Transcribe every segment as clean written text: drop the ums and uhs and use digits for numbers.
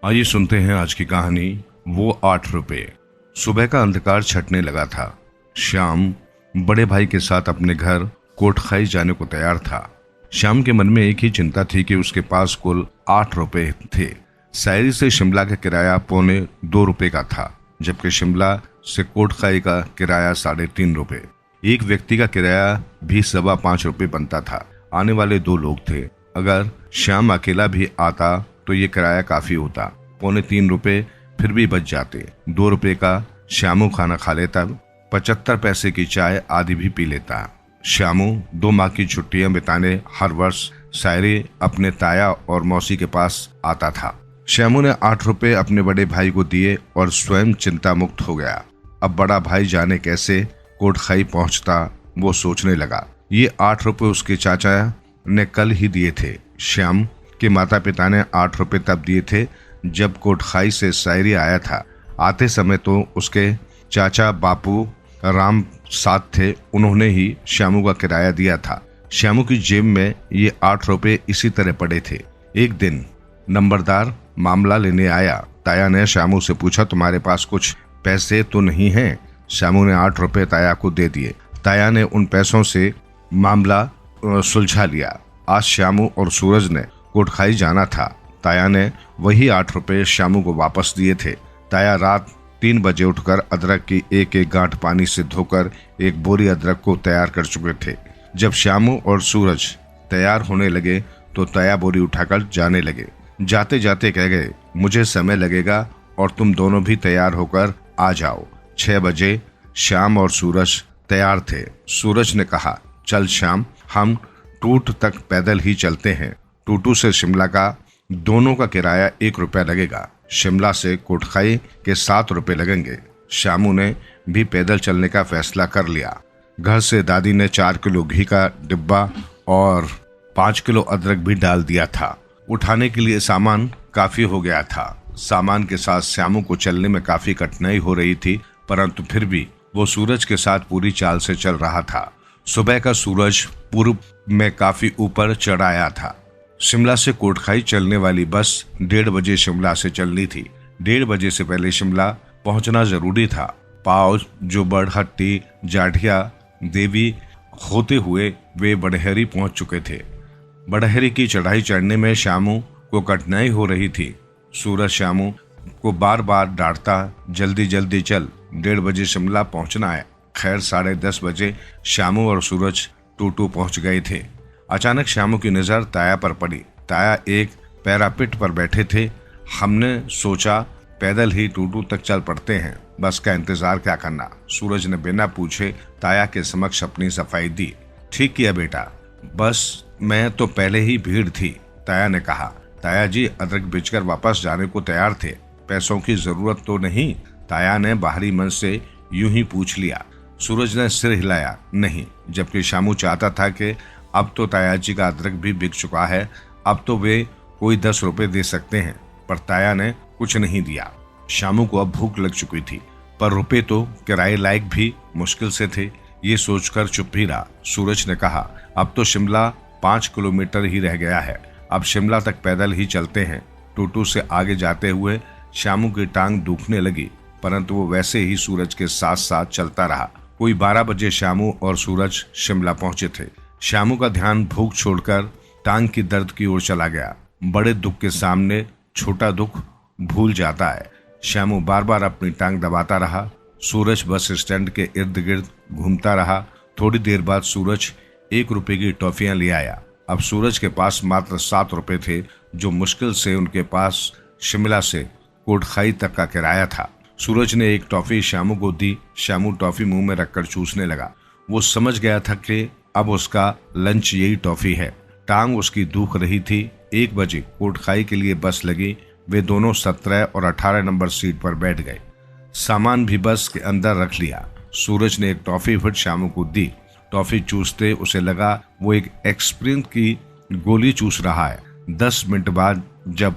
आइए सुनते हैं आज की कहानी वो 8 रुपए। सुबह का अंधकार छटने लगा था। श्याम बड़े भाई के साथ अपने घर कोटखाई जाने को तैयार था। श्याम के मन में एक ही चिंता थी कि उसके पास कुल 8 रुपए थे। शायरी से शिमला का किराया ₹2.25 का था, जबकि शिमला से कोटखाई का किराया ₹3.5। एक व्यक्ति का किराया भी ₹5.25 बनता था। आने वाले 2 लोग थे। अगर श्याम अकेला भी आता तो ये किराया काफी होता। ₹3.25 फिर भी बच जाते। ₹2 का श्यामू खाना खा लेता, 75 पैसे की चाय आदि भी पी लेता। श्यामू 2 माह की छुट्टियां बिताने हर वर्ष शायरी अपने ताया और मौसी के पास आता था। श्यामू ने 8 रुपए अपने बड़े भाई को दिए और स्वयं चिंता मुक्त हो गया। अब बड़ा भाई जाने कैसे कोटखाई पहुंचता वो सोचने लगा। ये 8 रुपए उसके चाचा ने कल ही दिए थे। श्याम के माता पिता ने 8 रुपए तब दिए थे जब कोटखाई से शायरी आया था। आते समय तो उसके चाचा बापू राम साथ थे, उन्होंने ही श्यामू का किराया दिया था। श्यामू की जेब में ये 8 रुपए इसी तरह पड़े थे। एक दिन नंबरदार मामला लेने आया। ताया ने श्यामू से पूछा, तुम्हारे पास कुछ पैसे तो नहीं हैं? श्यामू ने 8 रुपए ताया को दे दिए। ताया ने उन पैसों से मामला सुलझा लिया। आज श्यामू और सूरज ने कोटखाई जाना था। ताया ने वही 8 रुपए श्यामू को वापस दिए थे। ताया रात 3 बजे उठकर अदरक की एक गांठ पानी से धोकर एक बोरी अदरक को तैयार कर चुके थे। जब श्यामू और सूरज तैयार होने लगे तो ताया बोरी उठाकर जाने लगे। जाते जाते कह गए, मुझे समय लगेगा और तुम दोनों भी तैयार होकर आ जाओ। 6 बजे श्याम और सूरज तैयार थे। सूरज ने कहा, चल श्याम, हम टूट तक पैदल ही चलते हैं। टूटू से शिमला का दोनों का किराया ₹1 लगेगा। शिमला से कोटखाई के ₹7 लगेंगे। श्यामू ने भी पैदल चलने का फैसला कर लिया। घर से दादी ने 4 किलो घी का डिब्बा और 5 किलो अदरक भी डाल दिया था। उठाने के लिए सामान काफी हो गया था। सामान के साथ श्यामू को चलने में काफी कठिनाई हो रही थी, परंतु फिर भी वो सूरज के साथ पूरी चाल से चल रहा था। सुबह का सूरज पूर्व में काफी ऊपर चढ़ आया था। शिमला से कोटखाई चलने वाली बस 1:30 बजे शिमला से चलनी थी। 1:30 बजे से पहले शिमला पहुंचना जरूरी था। पाव जो बड़हट्टी जाठिया देवी होते हुए वे बड़हरी पहुंच चुके थे। बड़हरी की चढ़ाई चढ़ने में श्यामू को कठिनाई हो रही थी। सूरज श्यामू को बार बार डांटता, जल्दी जल्दी चल, 1:30 बजे शिमला पहुंचना है। खैर 10:30 बजे श्यामू और सूरज टूटू पहुंच गए थे। अचानक श्यामू की नजर ताया पर पड़ी। ताया एक पैरापिट पर बैठे थे। हमने सोचा पैदल ही टूटू तक चल पड़ते हैं, बस का इंतजार क्या करना। सूरज ने बिना पूछे ताया के समक्ष अपनी सफाई दी। ठीक किया बेटा, बस मैं तो पहले ही भीड़ थी, ताया ने कहा। ताया जी अदरक बेचकर वापस जाने को तैयार थे, पैसों की जरूरत तो नहीं? ताया ने बाहरी मन से यूं ही पूछ लिया। सूरज ने सिर हिलाया, नहीं, जबकि श्यामू चाहता था कि अब तो ताया जी का अदरक भी बिक चुका है, अब तो वे कोई 10 रुपए दे सकते हैं, पर ताया ने कुछ नहीं दिया। श्यामू को अब भूख लग चुकी थी, पर रुपए तो किराए लायक भी मुश्किल से थे। ये सोचकर चुप ही रहा। सूरज ने कहा, अब तो शिमला 5 किलोमीटर ही रह गया है, अब शिमला तक पैदल ही चलते हैं। टूटू से आगे जाते हुए श्यामू की टांग दुखने लगी, परंतु वो वैसे ही सूरज के साथ साथ चलता रहा। कोई 12 बजे श्यामू और सूरज शिमला पहुंचे थे। श्यामू का ध्यान भूख छोड़कर टांग की दर्द की ओर चला गया। बड़े दुख के सामने छोटा दुख भूल जाता है। श्यामू बार बार अपनी टांग दबाता रहा। सूरज बस स्टैंड के इर्द गिर्द घूमता रहा। थोड़ी देर बाद सूरज ₹1 की टॉफियां ले आया। अब सूरज के पास मात्र ₹7 थे, जो मुश्किल से उनके पास शिमला से कोटखाई तक का किराया था। सूरज ने एक टॉफी श्यामू को दी। श्यामू टॉफी मुंह में रखकर चूसने लगा। वो समझ गया था कि अब उसका लंच यही टॉफी है। टांग उसकी दुख रही थी। 1 बजे कोटखाई के लिए बस लगी। वे दोनों 17 और 18 नंबर सीट पर बैठ गए। सामान भी बस के अंदर रख लिया। सूरज ने एक टॉफी फिर श्यामू को दी। टॉफी चूसते उसे लगा वो एक एक्सप्रिन की गोली चूस रहा है। 10 मिनट बाद जब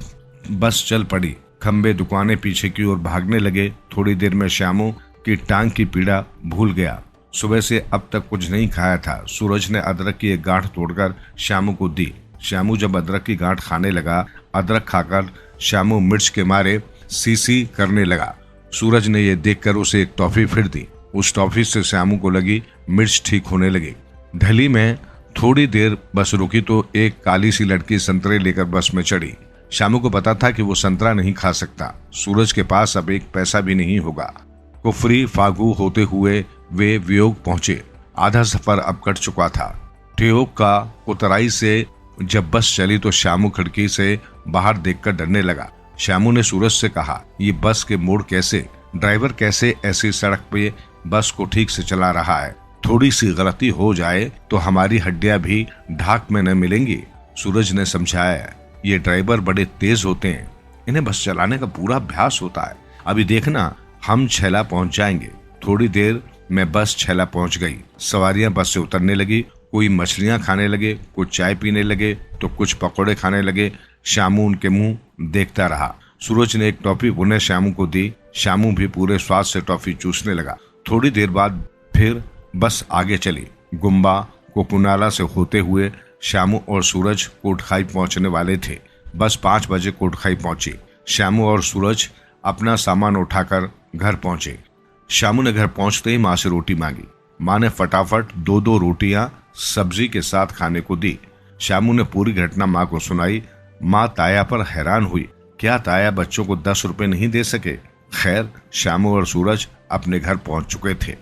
बस चल पड़ी, खंबे दुकानें पीछे की ओर भागने लगे। थोड़ी देर में श्यामू की टांग की पीड़ा भूल गया। सुबह से अब तक कुछ नहीं खाया था। सूरज ने अदरक की एक गांठ तोड़कर श्यामू को दी। श्यामू जब अदरक की गांठ खाने लगा, अदरक खाकर श्यामू मिर्च के मारे सीसी करने लगा। सूरज ने यह देखकर उसे एक टॉफी फिर दी। उस टॉफी से श्यामू को लगी मिर्च ठीक होने लगी। ढली में थोड़ी देर बस रुकी तो एक काली सी लड़की संतरे लेकर बस में चढ़ी। श्यामू को पता था कि वो संतरा नहीं खा सकता। सूरज के पास अब एक पैसा भी नहीं होगा। कुफरी फागू होते हुए वे वियोग पहुंचे। आधा सफर अब कट चुका था। ठियोग का उतराई से जब बस चली तो श्यामू खिड़की से बाहर देखकर डरने लगा। श्यामू ने सूरज से कहा, ये बस के मोड़ कैसे, ड्राइवर कैसे ऐसी सड़क पे बस को ठीक से चला रहा है? थोड़ी सी गलती हो जाए तो हमारी हड्डियां भी ढाक में न मिलेंगी। सूरज ने समझाया, ये ड्राइवर बड़े तेज होते हैं, इन्हें बस चलाने का पूरा अभ्यास होता है। अभी देखना, हम छैला पहुंच जाएंगे। थोड़ी देर में बस छैला पहुंच गई। सवारियां बस से उतरने लगी। कोई मछलियां खाने लगे, कुछ चाय पीने लगे तो कुछ पकौड़े खाने लगे। श्यामू उनके मुंह देखता रहा। सूरज ने एक टॉफी पुनः श्यामू को दी। श्यामू भी पूरे स्वाद से टॉफी चूसने लगा। थोड़ी देर बाद फिर बस आगे चली। गुम्बा कोकुनाला से होते हुए श्यामू और सूरज कोटखाई पहुंचने वाले थे। बस 5 बजे कोटखाई पहुंची। श्यामू और सूरज अपना सामान उठाकर घर पहुंचे। श्यामू ने घर पहुंचते ही माँ से रोटी मांगी। माँ ने फटाफट 2-2 रोटियां सब्जी के साथ खाने को दी। श्यामू ने पूरी घटना माँ को सुनाई। माँ ताया पर हैरान हुई। क्या ताया बच्चों को 10 रुपए नहीं दे सके? खैर, श्यामू और सूरज अपने घर पहुंच चुके थे।